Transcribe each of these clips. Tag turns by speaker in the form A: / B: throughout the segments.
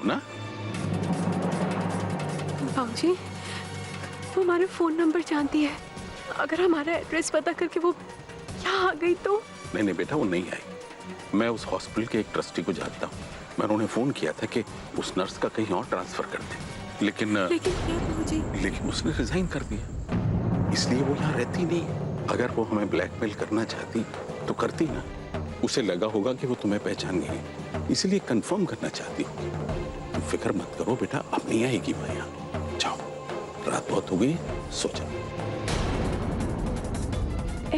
A: भावना?
B: बाबूजी, वो हमारे फोन नंबर जानती है। अगर हमारा एड्रेस पता करके वो यहाँ आ गई तो?
A: नहीं बेटा, वो नहीं आई। मैं उस हॉस्पिटल के एक ट्रस्टी को जानता हूँ। मैंने उन्हें फोन किया था कि उस नर्स का कहीं और ट्रांसफर कर दे, लेकिन
B: क्या बाबूजी?
A: लेकिन उसने रिजाइन कर दिया, इसलिए वो यहाँ रहती नहीं। अगर वो हमें ब्लैकमेल करना चाहती तो करती ना। उसे लगा होगा कि वो तुम्हें पहचान गई, इसलिए कंफर्म करना चाहती होगी। तुम फिक्र मत करो बेटा, अब नहीं आएगी वो यहाँ। जाओ, रात बहुत हो गई, सो जाओ।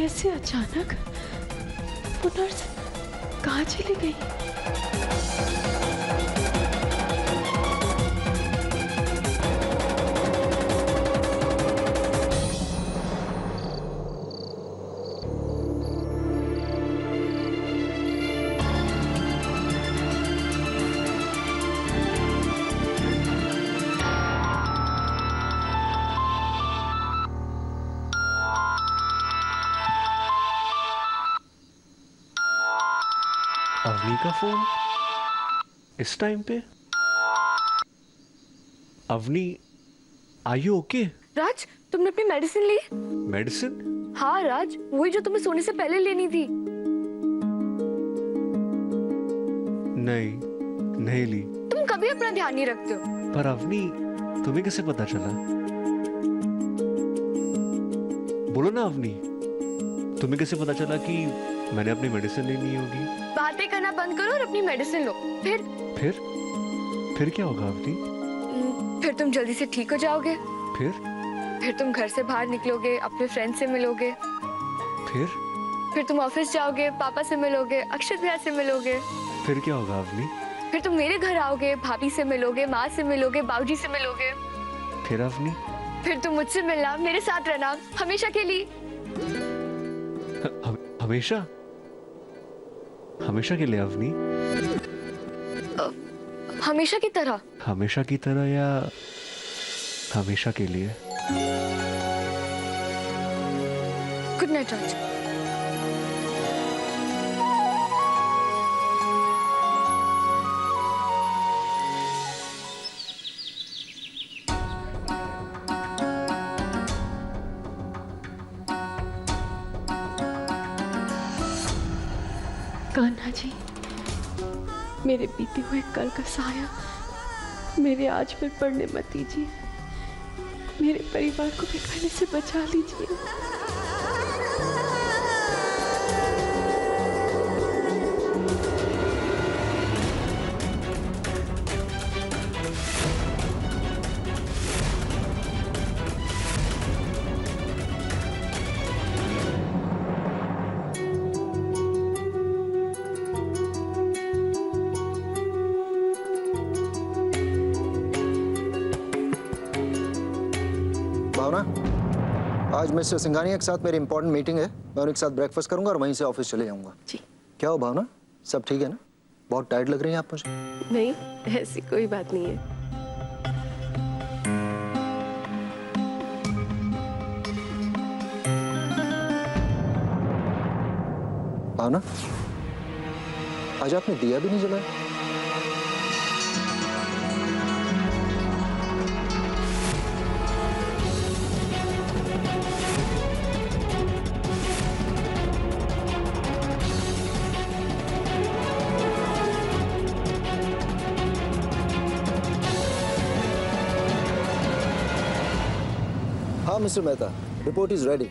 B: ऐसे अचानक वो नर्स कहाँ चली गई?
C: अवनी का फोन इस टाइम पे? Avni, are you okay?
D: Raj, तुमने अपनी मेडिसिन ली?
C: मेडिसिन?
D: हाँ राज, वही जो तुम्हें सोने से पहले लेनी थी।
C: नहीं ली।
D: तुम कभी अपना ध्यान नहीं रखते हो।
C: पर अवनी, तुम्हें कैसे पता चला? बोलो ना अवनी, तुम्हें कैसे पता चला कि मैंने अपनी मेडिसिन लेनी होगी?
D: बातें करना बंद करो और अपनी मेडिसिन लो।
C: फिर क्या होगा अवनी?
D: फिर तुम जल्दी से ठीक हो जाओगे।
C: फिर
D: तुम घर से बाहर निकलोगे, अपने फ्रेंड से मिलोगे।
C: फिर
D: तुम ऑफिस जाओगे, पापा से मिलोगे, अक्षत भैया से मिलोगे।
C: फिर क्या होगा अवनी?
D: फिर तुम मेरे घर आओगे, भाभी से मिलोगे, माँ से मिलोगे, बाबूजी से मिलोगे।
C: फिर अवनी?
D: फिर तुम मुझसे मिलना, मेरे साथ रहना, हमेशा के लिए।
C: हमेशा के लिए अवनी?
D: हमेशा की तरह?
C: हमेशा की तरह या हमेशा के लिए?
D: गुड नाइट राज।
B: कान्हा जी, मेरे बीते हुए कल का साया मेरे आज पर पड़ने मत दीजिए। मेरे परिवार को बिखरने से बचा लीजिए।
E: आज मिस्टर सिंघानिया के साथ मेरी इंपॉर्टेंट मीटिंग है। मैं उनके साथ ब्रेकफास्ट करूंगा और वहीं से ऑफिस चले जाऊंगा।
B: जी।
E: क्या हो भावना, सब ठीक है ना? बहुत टायर्ड लग रही हैं आप मुझे।
B: नहीं, ऐसी कोई बात नहीं है।
E: भावना, आज आपने दिया भी नहीं जलाया। हाँ mister Mehta, report is ready,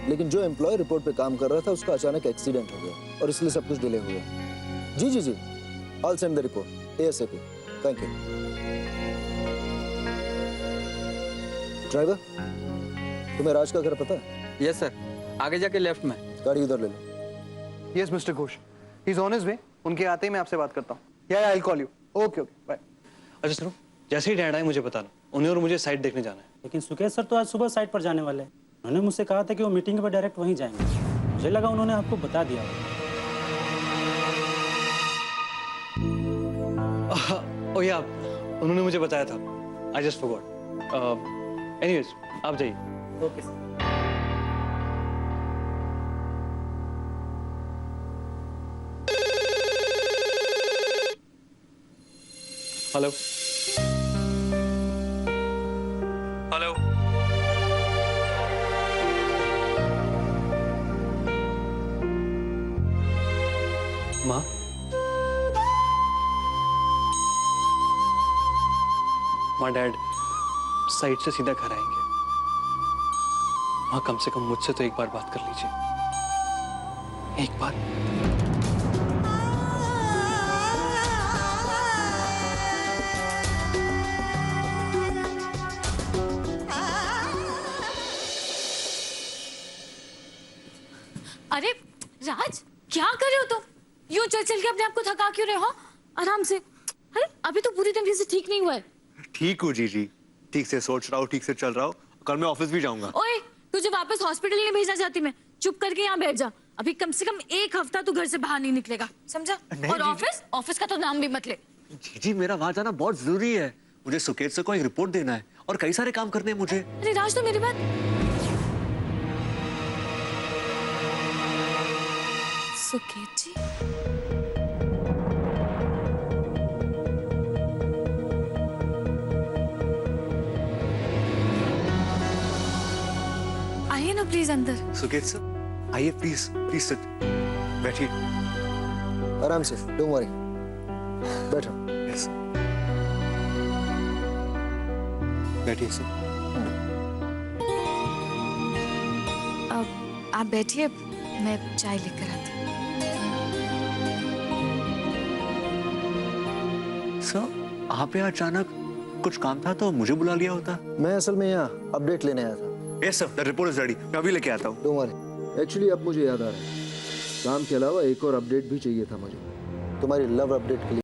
E: लेकिन जो एम्प्लॉय रिपोर्ट पे काम कर रहा था उसका अचानक एक्सीडेंट हो गया और इसलिए सब कुछ डिले हो गया। जी, I'll send the report ASAP. Thank you. Driver, तुम्हें राज का घर पता है?
F: यस सर, आगे जाके लेफ्ट में।
E: गाड़ी उधर ले लो।
G: Yes mister Ghosh, he is on his way. उनके आते ही मैं आपसे बात करता हूँ। या I will call you. Okay bye.
H: अच्छा सुनो, जैसे ही डैड आए मुझे बताना, उन्हें और मुझे साइट देखने जाना है।
I: लेकिन सुकेश सर तो आज सुबह साइट पर जाने वाले हैं। उन्होंने मुझसे कहा था कि वो मीटिंग पर डायरेक्ट वहीं जाएंगे। मुझे लगा उन्होंने आपको बता दिया
H: ओ या, उन्होंने मुझे बताया था। I just forgot. एनीवेज, आप जाइए।
I: Okay sir.
H: हेलो हेलो माँ डैड साइड से सीधा घर आएंगे। माँ कम से कम मुझसे तो एक बार बात कर लीजिए, एक बार।
J: अरे राज, क्या कर रहे हो तुम? यूं चल चल के अपने आप को थका क्यों रहे हो? आराम से। अरे अभी तो पूरी तरीके से ठीक नहीं हुआ है।
C: ठीक हूँ जीजी, ठीक से सोच रहा हूँ, ठीक से चल रहा हूँ। कल मैं ऑफिस भी जाऊंगा।
J: ओए, तुझे वापस हॉस्पिटल नहीं भेजना चाहती मैं। चुप करके यहाँ बैठ जा। अभी कम से कम एक हफ्ता तू घर से बाहर नहीं निकलेगा, समझा? और ऑफिस का तो नाम भी मत ले।
C: जीजी मेरा वहां जाना बहुत जरूरी है। मुझे सुकेत सर को एक रिपोर्ट देना है और कई सारे काम करने हैं मुझे।
J: अरे राज, तो मेरी बात। सुकेत जी, आइए ना प्लीज अंदर।
C: सुकेत सर आइए, प्लीज प्लीज सिट, बैठिए।
E: आराम से, डोंट वरी, बैठो।
C: यस, बैठिए सर।
J: अब आप बैठिए, मैं चाय लेकर आती हूँ।
C: सर आप यहाँ अचानक कुछ काम था तो मुझे बुला लिया होता।
E: मैं असल में यहाँ अपडेट लेने आया था।
C: Yes sir, the report is ready, मैं अभी लेके आता हूँ।
E: डोंट वरी, एक्चुअली अब मुझे याद आ रहा है, काम के अलावा एक और अपडेट भी चाहिए था मुझे, तुम्हारी लव अपडेट के लिए।